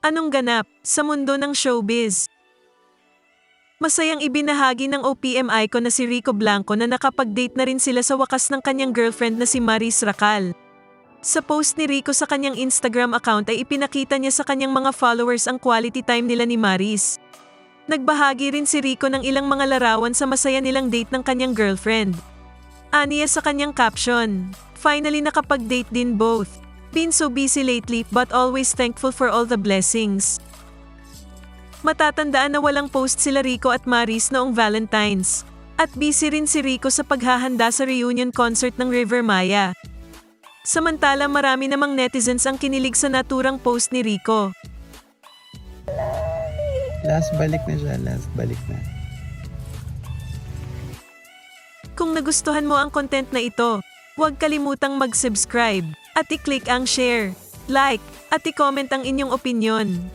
Anong ganap sa mundo ng showbiz? Masayang ibinahagi ng OPM icon na si Rico Blanco na nakapag-date na rin sila sa wakas ng kanyang girlfriend na si Maris Racal. Sa post ni Rico sa kanyang Instagram account ay ipinakita niya sa kanyang mga followers ang quality time nila ni Maris. Nagbahagi rin si Rico ng ilang mga larawan sa masaya nilang date ng kanyang girlfriend. Aniya sa kanyang caption, "Finally nakapag-date din both. Been so busy lately but always thankful for all the blessings." Matatandaan na walang post sila Rico at Maris noong Valentine's. At busy rin si Rico sa paghahanda sa reunion concert ng River Maya. Samantala marami namang netizens ang kinilig sa naturang post ni Rico. Last balik na siya, last balik na. Kung nagustuhan mo ang content na ito, huwag kalimutang mag-subscribe at i-click ang share, like, at i-comment ang inyong opinyon.